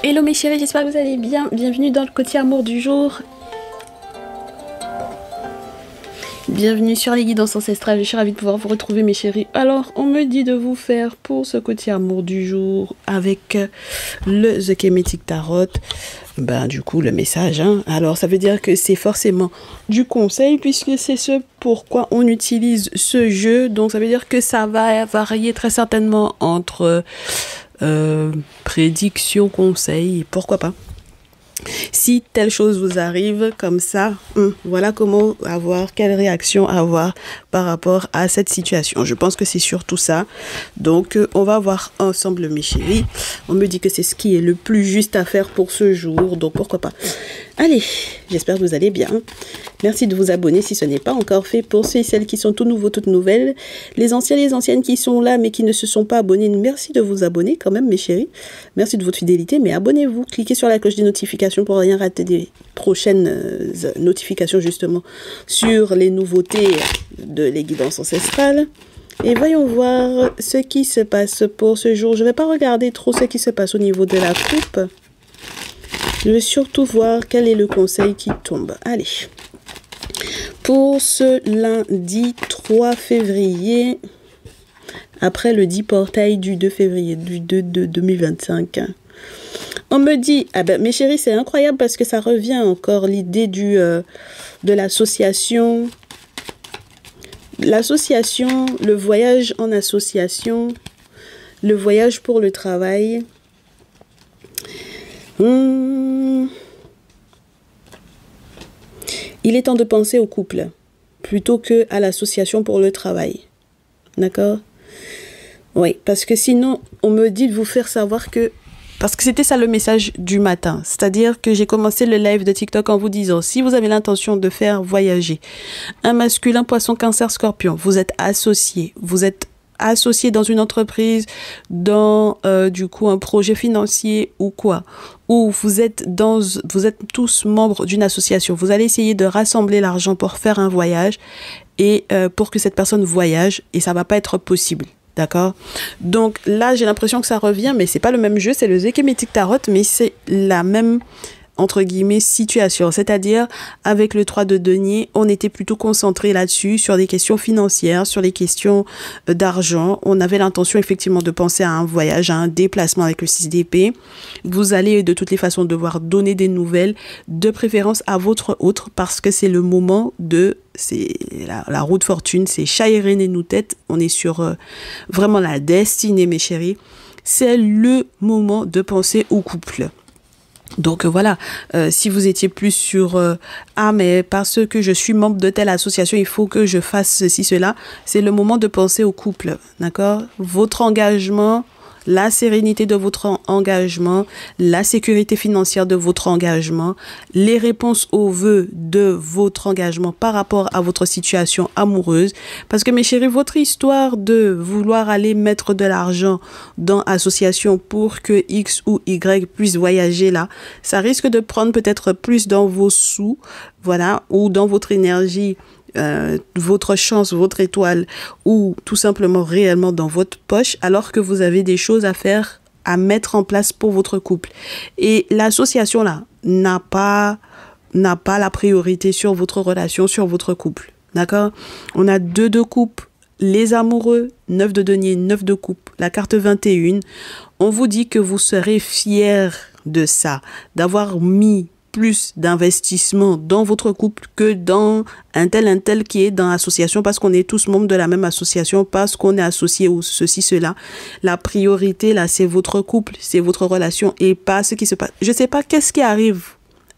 Hello mes chéris, j'espère que vous allez bien. Bienvenue dans le côté amour du jour. Bienvenue sur les guidances ancestrales, je suis ravie de pouvoir vous retrouver mes chéris. Alors, on me dit de vous faire pour ce côté amour du jour avec le The Kemetic Tarot. Du coup, le message, Alors, ça veut dire que c'est forcément du conseil puisque c'est ce pourquoi on utilise ce jeu. Donc, ça veut dire que ça va varier très certainement entre prédiction, conseil, pourquoi pas. Si telle chose vous arrive comme ça, voilà comment avoir, quelle réaction avoir par rapport à cette situation. Je pense que c'est surtout ça. Donc, on va voir ensemble, mes chéris. On me dit que c'est ce qui est le plus juste à faire pour ce jour. Donc, pourquoi pas. Allez, j'espère que vous allez bien. Merci de vous abonner si ce n'est pas encore fait. Pour ceux et celles qui sont tout nouveaux, toutes nouvelles. Les anciens, les anciennes qui sont là mais qui ne se sont pas abonnés, merci de vous abonner quand même, mes chéris. Merci de votre fidélité, mais abonnez-vous. Cliquez sur la cloche des notifications pour rien rater des prochaines notifications justement sur les nouveautés de les guidances ancestrales. Et voyons voir ce qui se passe pour ce jour. Je ne vais pas regarder trop ce qui se passe au niveau de la coupe. Je vais surtout voir quel est le conseil qui tombe. Allez. Pour ce lundi 3 février, après le 10 portail du 2 février, du 2 de 2025, on me dit, mes chéris, c'est incroyable parce que ça revient encore l'idée de l'association. L'association, le voyage en association, le voyage pour le travail. Il est temps de penser au couple plutôt que à l'association pour le travail. D'accord? Oui, parce que sinon, on me dit de vous faire savoir que... Parce que c'était ça le message du matin. C'est-à-dire que j'ai commencé le live de TikTok en vous disant, si vous avez l'intention de faire voyager un masculin, poisson, cancer, scorpion, vous êtes associé, dans une entreprise, dans du coup un projet financier ou quoi, ou vous êtes tous membres d'une association, vous allez essayer de rassembler l'argent pour faire un voyage et pour que cette personne voyage et ça va pas être possible. D'accord? Donc là, j'ai l'impression que ça revient, mais c'est pas le même jeu, c'est le The Kemetic Tarot, mais c'est la même entre guillemets situation, c'est-à-dire avec le 3 de denier, on était plutôt concentré là-dessus, sur des questions financières, sur les questions d'argent. On avait l'intention effectivement de penser à un voyage, à un déplacement avec le 6 d'épée. Vous allez de toutes les façons devoir donner des nouvelles, de préférence à votre autre, parce que c'est le moment c'est la roue de fortune, c'est chat et reine et nous tête. On est sur vraiment la destinée, mes chéris. C'est le moment de penser au couple. Donc voilà, si vous étiez plus sur mais parce que je suis membre de telle association, il faut que je fasse ceci, cela, c'est le moment de penser au couple, d'accord? Votre engagement, la sérénité de votre engagement, la sécurité financière de votre engagement, les réponses aux vœux de votre engagement par rapport à votre situation amoureuse. Parce que mes chéris, votre histoire de vouloir aller mettre de l'argent dans l'association pour que X ou Y puisse voyager là, ça risque de prendre peut-être plus dans vos sous, voilà, ou dans votre énergie, votre chance, votre étoile, ou tout simplement réellement dans votre poche, alors que vous avez des choses à faire, à mettre en place pour votre couple. Et l'association là n'a pas la priorité sur votre relation, sur votre couple. D'accord? On a 2 de coupe, les amoureux, 9 de denier, 9 de coupe, la carte 21. On vous dit que vous serez fiers de ça, d'avoir mis plus d'investissement dans votre couple que dans un tel qui est dans l'association parce qu'on est tous membres de la même association, parce qu'on est associé ou ceci, cela. La priorité, là, c'est votre couple, c'est votre relation et pas ce qui se passe. Je sais pas qu'est-ce qui arrive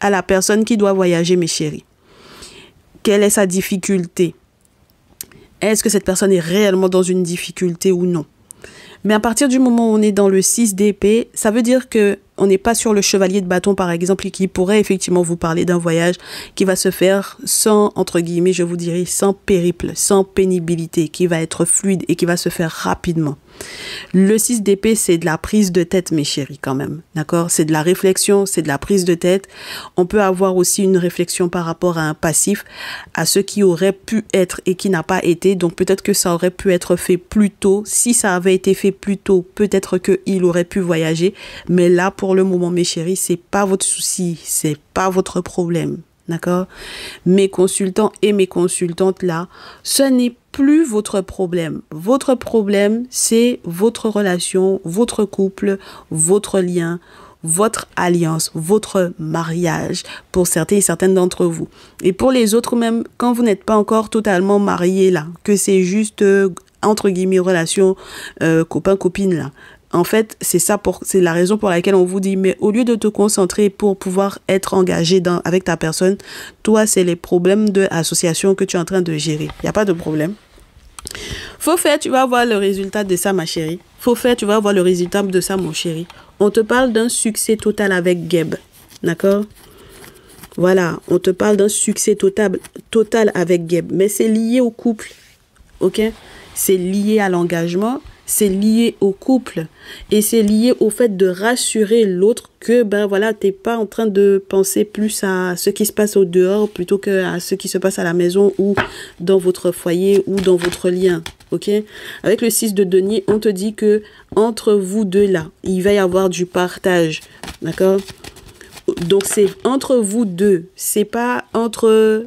à la personne qui doit voyager, mes chéris. Quelle est sa difficulté? Est-ce que cette personne est réellement dans une difficulté ou non? Mais à partir du moment où on est dans le 6 d'épée, ça veut dire que on n'est pas sur le chevalier de bâton, par exemple, qui pourrait effectivement vous parler d'un voyage qui va se faire sans, entre guillemets, je vous dirais, sans périple, sans pénibilité, qui va être fluide et qui va se faire rapidement. Le 6 d'épée, c'est de la prise de tête, mes chéris, quand même. D'accord? C'est de la réflexion, c'est de la prise de tête. On peut avoir aussi une réflexion par rapport à un passif, à ce qui aurait pu être et qui n'a pas été. Donc, peut-être que ça aurait pu être fait plus tôt. Si ça avait été fait plus tôt, peut-être qu'il aurait pu voyager. Mais là, pour pour le moment, mes chéris, c'est pas votre souci, c'est pas votre problème. D'accord? Mes consultants et mes consultantes là, ce n'est plus votre problème. Votre problème, c'est votre relation, votre couple, votre lien, votre alliance, votre mariage pour certains et certaines d'entre vous. Et pour les autres même, quand vous n'êtes pas encore totalement mariés là, que c'est juste entre guillemets relation copain-copine là. En fait, c'est la raison pour laquelle on vous dit, mais au lieu de te concentrer pour pouvoir être engagé avec ta personne, toi, c'est les problèmes de l'association que tu es en train de gérer. Il n'y a pas de problème. Faut faire, tu vas voir le résultat de ça, ma chérie. Faut faire, tu vas voir le résultat de ça, mon chéri. On te parle d'un succès total avec Geb. D'accord? Voilà, on te parle d'un succès total avec Geb. Mais c'est lié au couple. Ok? C'est lié à l'engagement. C'est lié au couple et c'est lié au fait de rassurer l'autre que ben voilà, t'es pas en train de penser plus à ce qui se passe au dehors plutôt que à ce qui se passe à la maison ou dans votre foyer ou dans votre lien. Ok? Avec le 6 de denier, on te dit que entre vous deux là, il va y avoir du partage. D'accord? Donc c'est entre vous deux, c'est pas entre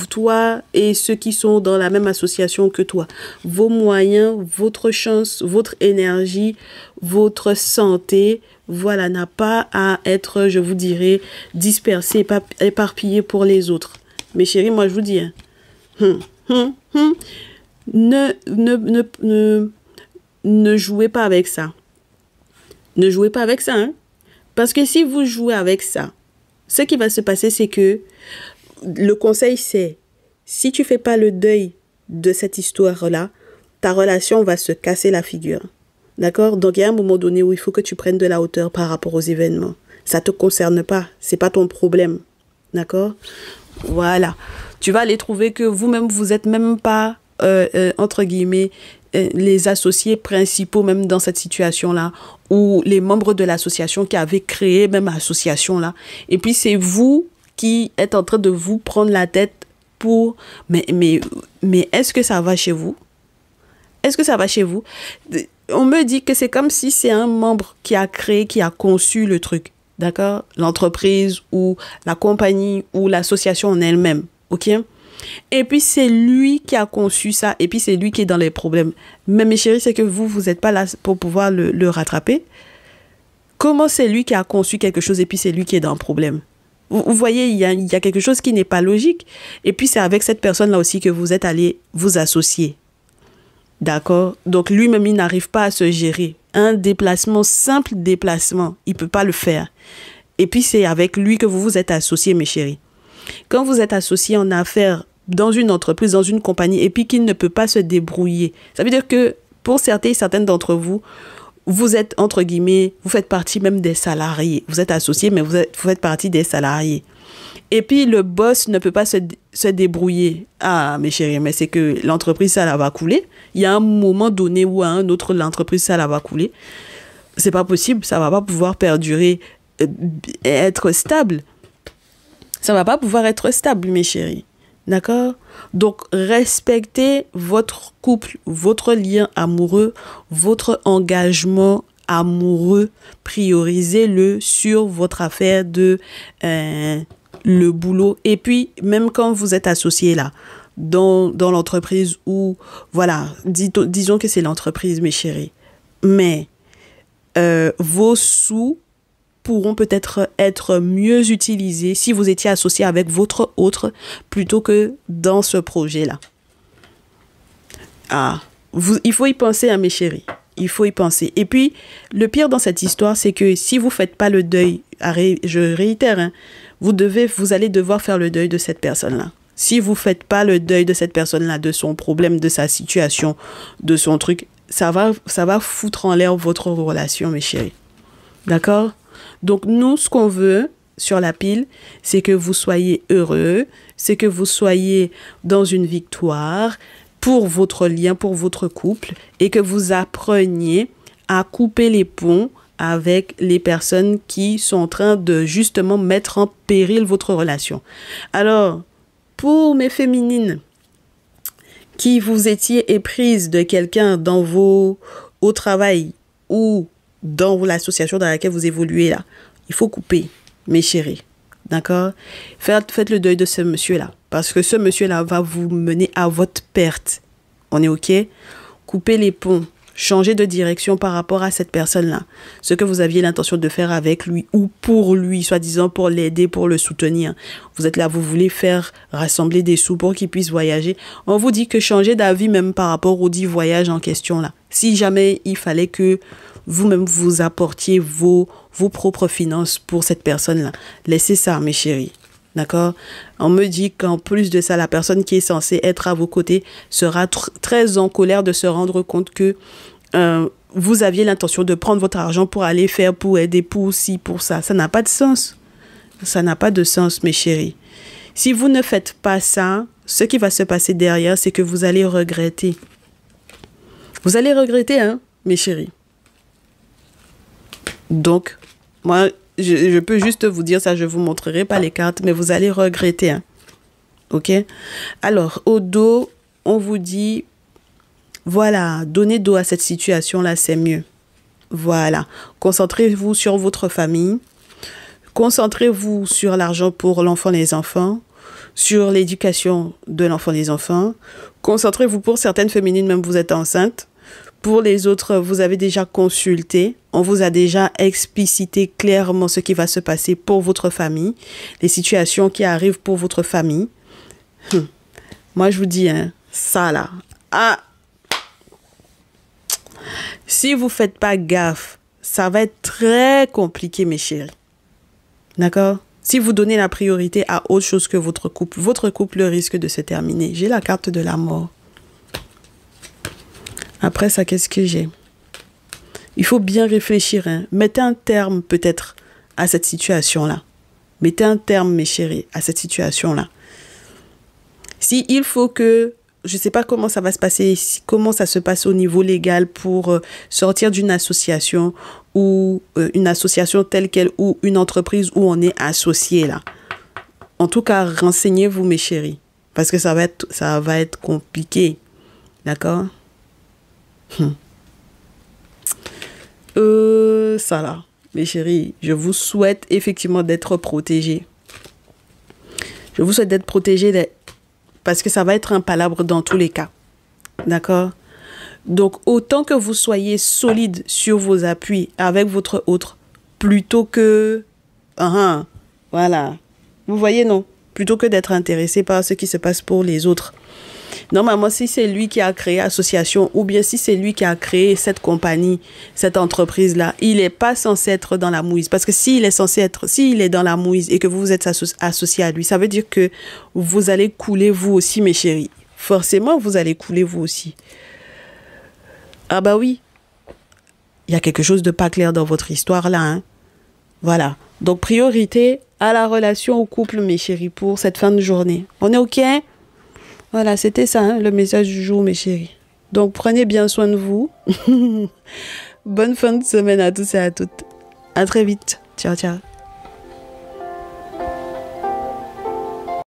toi et ceux qui sont dans la même association que toi. Vos moyens, votre chance, votre énergie, votre santé, voilà, n'a pas à être, je vous dirais, dispersé, éparpillé pour les autres. Mes chéris, moi je vous dis, hein, ne jouez pas avec ça. Ne jouez pas avec ça, hein. Parce que si vous jouez avec ça, ce qui va se passer, c'est que le conseil, c'est si tu fais pas le deuil de cette histoire-là, ta relation va se casser la figure. D'accord? Donc, il y a un moment donné où il faut que tu prennes de la hauteur par rapport aux événements. Ça te concerne pas. C'est pas ton problème. D'accord? Voilà. Tu vas aller trouver que vous-même, vous êtes même pas, entre guillemets, les associés principaux même dans cette situation-là ou les membres de l'association qui avaient créé même l'association-là. Et puis, c'est vous qui êtes en train de vous prendre la tête pour... Mais est-ce que ça va chez vous? Est-ce que ça va chez vous? On me dit que c'est comme si c'est un membre qui a créé, qui a conçu le truc. D'accord? L'entreprise ou la compagnie ou l'association en elle-même. OK? Et puis, c'est lui qui a conçu ça. Et puis, c'est lui qui est dans les problèmes. Mais mes chéris, c'est que vous n'êtes pas là pour pouvoir le rattraper. Comment c'est lui qui a conçu quelque chose et puis c'est lui qui est dans le problème? Vous voyez, il y a quelque chose qui n'est pas logique. Et puis, c'est avec cette personne-là aussi que vous êtes allé vous associer. D'accord? Donc, lui-même, il n'arrive pas à se gérer. Un déplacement, simple déplacement, il ne peut pas le faire. Et puis, c'est avec lui que vous vous êtes associés, mes chéris. Quand vous êtes associé en affaires dans une entreprise, dans une compagnie, et puis qu'il ne peut pas se débrouiller, ça veut dire que pour certaines d'entre vous, vous êtes, entre guillemets, vous faites partie même des salariés. Vous êtes associé, mais vous faites partie des salariés. Et puis, le boss ne peut pas se débrouiller. Ah, mes chéris, mais c'est que l'entreprise, ça la va couler. Il y a un moment donné où à un autre, l'entreprise, ça la va couler. C'est pas possible. Ça va pas pouvoir perdurer, être stable. Ça va pas pouvoir être stable, mes chéris. D'accord? Donc, respectez votre couple, votre lien amoureux, votre engagement amoureux. Priorisez-le sur votre affaire de le boulot. Et puis, même quand vous êtes associé là, dans l'entreprise où, voilà, disons que c'est l'entreprise, mes chéris. Mais vos sous pourront peut-être être mieux utilisés si vous étiez associé avec votre autre plutôt que dans ce projet-là. Ah, il faut y penser, hein, mes chéris. Il faut y penser. Et puis, le pire dans cette histoire, c'est que si vous ne faites pas le deuil, je réitère, hein, vous allez devoir faire le deuil de cette personne-là. Si vous ne faites pas le deuil de cette personne-là, de son problème, de sa situation, de son truc, ça va foutre en l'air votre relation, mes chéris. D'accord? Donc, nous, ce qu'on veut sur la pile, c'est que vous soyez heureux, c'est que vous soyez dans une victoire pour votre lien, pour votre couple, et que vous appreniez à couper les ponts avec les personnes qui sont en train de justement mettre en péril votre relation. Alors, pour mes féminines qui vous étiez éprises de quelqu'un au travail ou dans l'association dans laquelle vous évoluez là. Il faut couper, mes chéris. D'accord? Faites le deuil de ce monsieur-là. Parce que ce monsieur-là va vous mener à votre perte. On est OK? Coupez les ponts. Changez de direction par rapport à cette personne-là. Ce que vous aviez l'intention de faire avec lui ou pour lui, soi-disant pour l'aider, pour le soutenir. Vous êtes là, vous voulez faire rassembler des sous pour qu'il puisse voyager. On vous dit que changez d'avis même par rapport au dit voyage en question là. Si jamais il fallait que vous-même vous apportiez vos propres finances pour cette personne-là. Laissez ça, mes chéris. D'accord? On me dit qu'en plus de ça, la personne qui est censée être à vos côtés sera très en colère de se rendre compte que vous aviez l'intention de prendre votre argent pour aller faire, pour aider, pour ci, pour ça. Ça n'a pas de sens. Ça n'a pas de sens, mes chéris. Si vous ne faites pas ça, ce qui va se passer derrière, c'est que vous allez regretter. Vous allez regretter, hein, mes chéris. Donc, moi, je peux juste vous dire ça, je ne vous montrerai pas les cartes, mais vous allez regretter. Hein. OK? Alors, au dos, on vous dit, voilà, donner dos à cette situation-là, c'est mieux. Voilà. Concentrez-vous sur votre famille. Concentrez-vous sur l'argent pour l'enfant, les enfants. Sur l'éducation de l'enfant, les enfants. Concentrez-vous pour certaines féminines, même vous êtes enceinte. Pour les autres, vous avez déjà consulté. On vous a déjà explicité clairement ce qui va se passer pour votre famille. Les situations qui arrivent pour votre famille. Moi, je vous dis, hein, ça là. Ah! Si vous ne faites pas gaffe, ça va être très compliqué, mes chéris. D'accord? Si vous donnez la priorité à autre chose que votre couple risque de se terminer. J'ai la carte de la mort. Après ça, qu'est-ce que j'ai? Il faut bien réfléchir. Hein. Mettez un terme peut-être à cette situation-là. Mettez un terme, mes chéris, à cette situation-là. Si il faut que, je ne sais pas comment ça va se passer, comment ça se passe au niveau légal pour sortir d'une association ou une association telle qu'elle ou une entreprise où on est associé là. En tout cas, renseignez-vous, mes chéris, parce que ça va être compliqué. D'accord? Ça là, mes chéris, je vous souhaite effectivement d'être protégés. Je vous souhaite d'être protégés parce que ça va être un palabre dans tous les cas. D'accord? Donc, autant que vous soyez solide sur vos appuis avec votre autre, plutôt que... voilà. Vous voyez, non? Plutôt que d'être intéressé par ce qui se passe pour les autres. Normalement, si c'est lui qui a créé l'association ou bien si c'est lui qui a créé cette compagnie, cette entreprise-là, il n'est pas censé être dans la mouise. Parce que s'il est dans la mouise et que vous êtes associé à lui, ça veut dire que vous allez couler vous aussi, mes chéris. Forcément, vous allez couler vous aussi. Ah bah oui, il y a quelque chose de pas clair dans votre histoire là. Hein. Voilà. Donc, priorité à la relation au couple, mes chéris, pour cette fin de journée. On est OK? Voilà, c'était ça, hein, le message du jour, mes chéris. Donc, prenez bien soin de vous. Bonne fin de semaine à tous et à toutes. À très vite. Ciao, ciao.